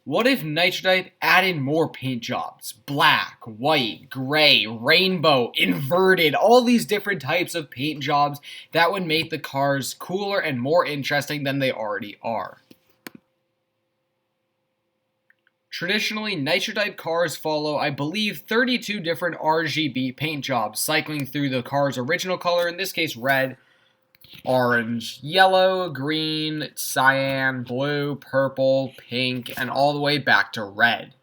What if Nitro Type added more paint jobs? Black, white, gray, rainbow, inverted, all these different types of paint jobs that would make the cars cooler and more interesting than they already are. Traditionally, Nitro Type cars follow, I believe, 32 different RGB paint jobs, cycling through the car's original color, in this case red, orange, yellow, green, cyan, blue, purple, pink, and all the way back to red.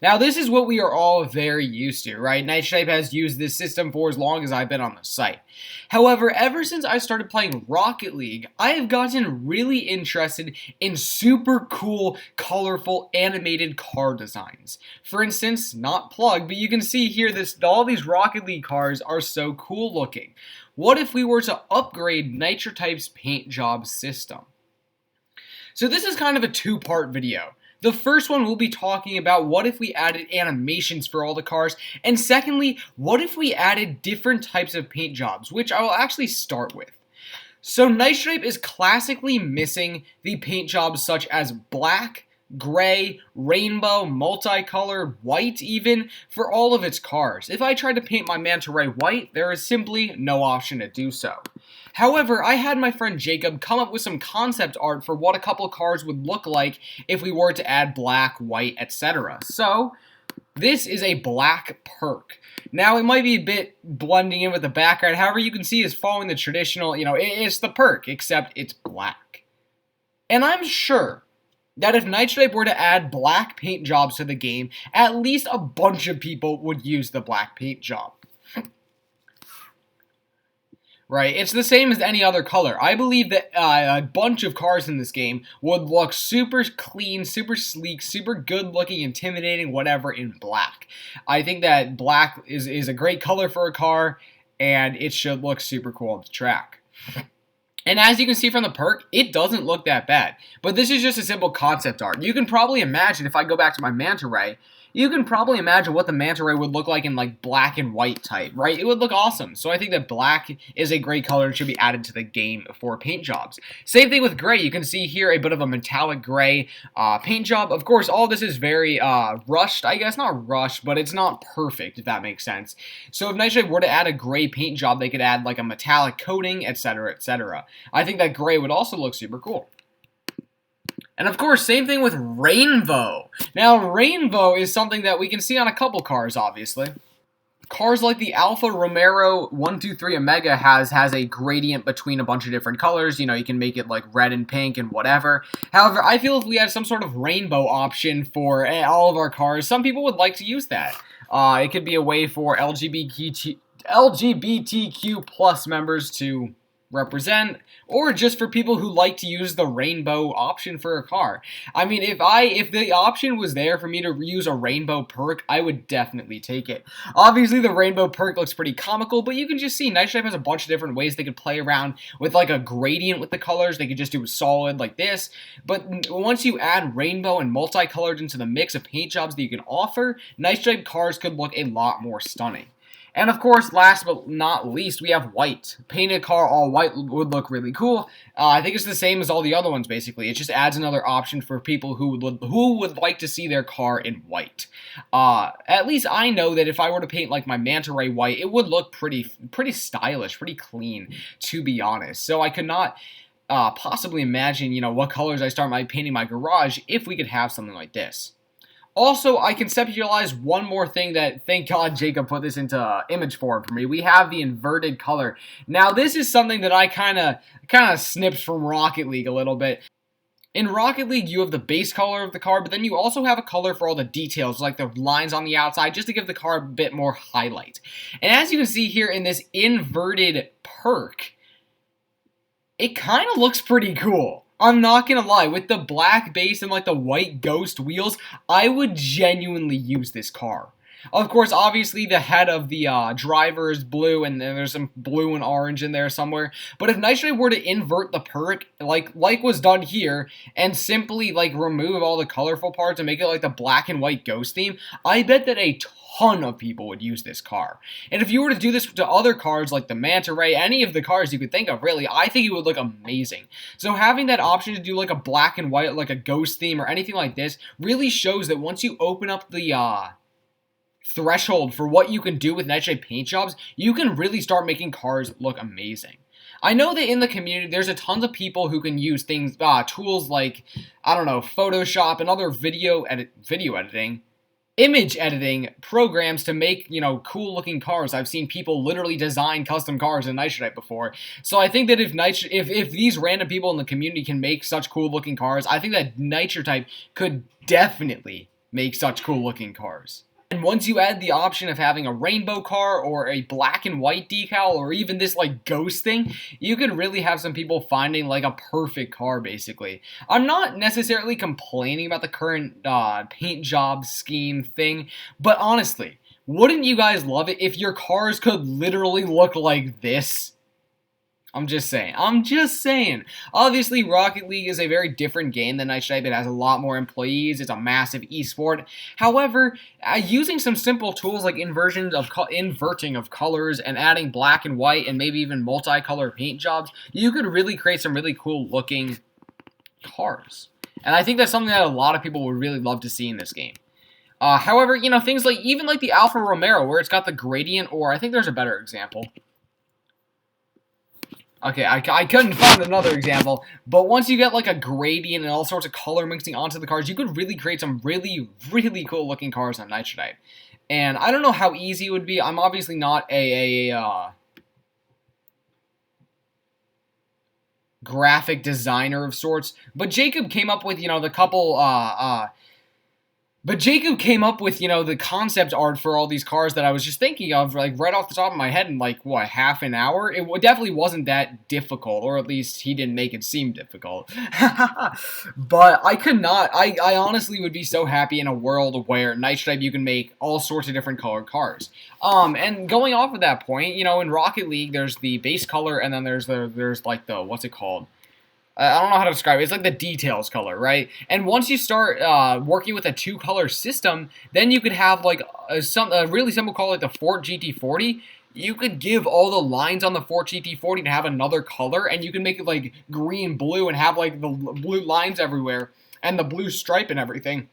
Now, this is what we are all very used to, right? Nitro Type has used this system for as long as I've been on the site. However, ever since I started playing Rocket League, I have gotten really interested in super cool, colorful, animated car designs. For instance, not plugged, but you can see here all these Rocket League cars are so cool looking. What if we were to upgrade Nitro Type's paint job system? So this is kind of a two-part video. The first one we'll be talking about what if we added animations for all the cars, and secondly, what if we added different types of paint jobs, which I will actually start with. So Nitro Type is classically missing the paint jobs such as black, gray, rainbow, multicolor, white even, for all of its cars. If I tried to paint my Manta Ray white, there is simply no option to do so. However, I had my friend Jaccob come up with some concept art for what a couple cars would look like if we were to add black, white, etc. So, this is a black perk. Now, it might be a bit blending in with the background, however, you can see it's following the traditional, it's the perk, except it's black. And I'm sure that if Nitro Type were to add black paint jobs to the game, at least a bunch of people would use the black paint job. Right, it's the same as any other color. I believe that a bunch of cars in this game would look super clean, super sleek, super good looking, intimidating, whatever, in black. I think that black is a great color for a car, and it should look super cool on the track. And as you can see from the perk, it doesn't look that bad. But this is just a simple concept art. You can probably imagine, if I go back to my Manta Ray, you can probably imagine what the Manta Ray would look like in like black and white type, right? It would look awesome. So I think that black is a great color and should be added to the game for paint jobs. Same thing with gray. You can see here a bit of a metallic gray paint job. Of course, all this is very rushed, I guess. Not rushed, but it's not perfect, if that makes sense. So if Nitro Type were to add a gray paint job, they could add like a metallic coating, etc., etc. I think that gray would also look super cool. And of course, same thing with rainbow. Now, rainbow is something that we can see on a couple cars, obviously. Cars like the Alfa Romeo 123 Omega has a gradient between a bunch of different colors. You can make it like red and pink and whatever. However, I feel if we had some sort of rainbow option for all of our cars, some people would like to use that. It could be a way for LGBTQ plus members to represent, or just for people who like to use the rainbow option for a car. I mean, if the option was there for me to use a rainbow perk, I would definitely take it. Obviously, the rainbow perk looks pretty comical, but you can just see Nitro Type has a bunch of different ways they could play around with like a gradient with the colors. They could just do a solid like this, but once you add rainbow and multicolored into the mix of paint jobs that you can offer, Nitro Type cars could look a lot more stunning. And of course, last but not least, we have white. Painted a car all white would look really cool. I think it's the same as all the other ones, basically. It just adds another option for people who would like to see their car in white. At least I know that if I were to paint like my Manta Ray white, it would look pretty stylish, pretty clean, to be honest. So I could not possibly imagine, what colors I start painting my garage if we could have something like this. Also, I conceptualized one more thing that, thank God Jaccob put this into image form for me. We have the inverted color. Now, this is something that I kind of snipped from Rocket League a little bit. In Rocket League, you have the base color of the car, but then you also have a color for all the details, like the lines on the outside, just to give the car a bit more highlight. And as you can see here in this inverted perk, it kind of looks pretty cool. I'm not gonna lie, with the black base and like the white ghost wheels, I would genuinely use this car. Of course, obviously the head of the driver is blue, and then there's some blue and orange in there somewhere. But if Nitro Type were to invert the perk, like was done here, and simply like remove all the colorful parts and make it like the black and white ghost theme, I bet that a ton of people would use this car. And if you were to do this to other cars like the Manta Ray, any of the cars you could think of, really, I think it would look amazing. So having that option to do like a black and white, like a ghost theme or anything like this, really shows that once you open up the threshold for what you can do with Nitro Type paint jobs, you can really start making cars look amazing. I know that in the community, there's a tons of people who can use things, tools like, I don't know, Photoshop and other video editing, image editing programs to make, cool looking cars. I've seen people literally design custom cars in Nitro Type before. So I think that if these random people in the community can make such cool looking cars, I think that Nitro Type could definitely make such cool looking cars. And once you add the option of having a rainbow car or a black and white decal or even this like ghost thing, you can really have some people finding like a perfect car basically. I'm not necessarily complaining about the current paint job scheme thing, but honestly, wouldn't you guys love it if your cars could literally look like this? I'm just saying. Obviously, Rocket League is a very different game than Nitro Type. It has a lot more employees. It's a massive esport. However, using some simple tools like inverting of colors and adding black and white and maybe even multicolor paint jobs, you could really create some really cool looking cars. And I think that's something that a lot of people would really love to see in this game. However, things like even like the Alfa Romeo where it's got the gradient, or I think there's a better example. Okay, I couldn't find another example, but once you get like a gradient and all sorts of color mixing onto the cars, you could really create some really, really cool looking cars on Nitro Type. And I don't know how easy it would be. I'm obviously not a graphic designer of sorts, but Jaccob came up with, the couple, the concept art for all these cars that I was just thinking of, like, right off the top of my head in, like, what, half an hour? It definitely wasn't that difficult, or at least he didn't make it seem difficult. But I could not. I honestly would be so happy in a world where Nitro Type you can make all sorts of different colored cars. And going off of that point, in Rocket League, there's the base color, and then there's like the, what's it called? I don't know how to describe it. It's like the details color, right? And once you start working with a two-color system, then you could have like a really simple color like the Ford GT40. You could give all the lines on the Ford GT40 to have another color, and you can make it like green, blue, and have like the blue lines everywhere, and the blue stripe and everything.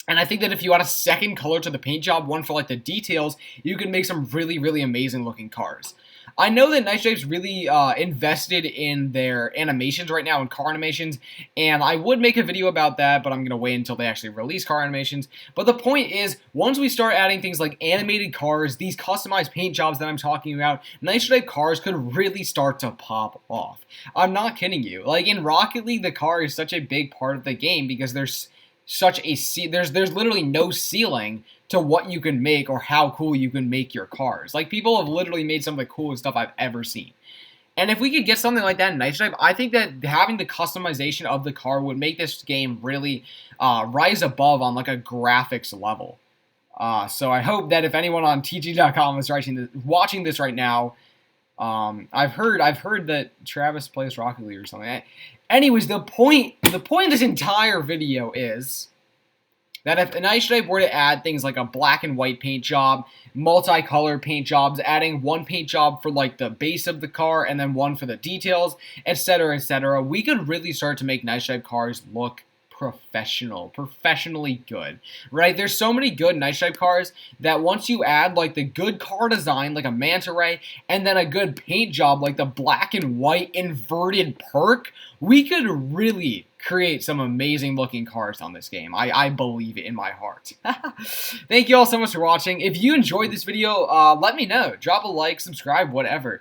And I think that if you add a second color to the paint job, one for like the details, you can make some really, really amazing looking cars. I know that Nitro Type's really invested in their animations right now, in car animations, and I would make a video about that, but I'm going to wait until they actually release car animations. But the point is, once we start adding things like animated cars, these customized paint jobs that I'm talking about, Nitro Type cars could really start to pop off. I'm not kidding you. Like, in Rocket League, the car is such a big part of the game because there's there's literally no ceiling to what you can make or how cool you can make your cars. Like, people have literally made some of the coolest stuff I've ever seen. And if we could get something like that in Nitro Type, I think that having the customization of the car would make this game really rise above on like a graphics level. So I hope that if anyone on TG.com is watching this right now, I've heard that Travis plays Rocket League or something. Anyways, the point of this entire video is that if Nitro Type were to add things like a black and white paint job, multicolored paint jobs, adding one paint job for like the base of the car and then one for the details, etc., we could really start to make Nitro Type cars look professionally good, right? There's so many good Nitro Type cars that once you add like the good car design, like a Manta Ray, and then a good paint job like the black and white inverted perk, we could really create some amazing looking cars on this game. I believe it in my heart. Thank you all so much for watching. If you enjoyed this video, let me know. Drop a like, subscribe, whatever.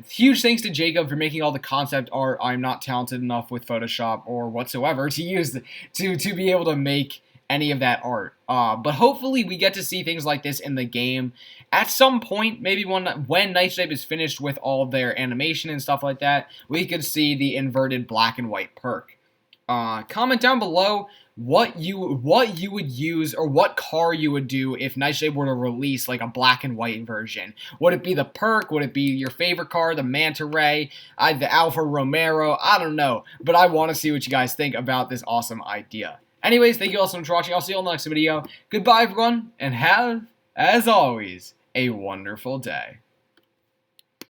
Huge thanks to Jaccob for making all the concept art. I'm not talented enough with Photoshop or whatsoever to use to be able to make any of that art. But hopefully we get to see things like this in the game at some point. Maybe when Nitro Type is finished with all of their animation and stuff like that, we could see the inverted black and white perk. Comment down below what you would use or what car you would do if Nitro Type were to release like a black and white version. Would it be the Perk? Would it be your favorite car, the Manta Ray, the Alfa Romero? I don't know, but I want to see what you guys think about this awesome idea. Anyways, thank you all so much for watching. I'll see you all in the next video. Goodbye, everyone, and have, as always, a wonderful day.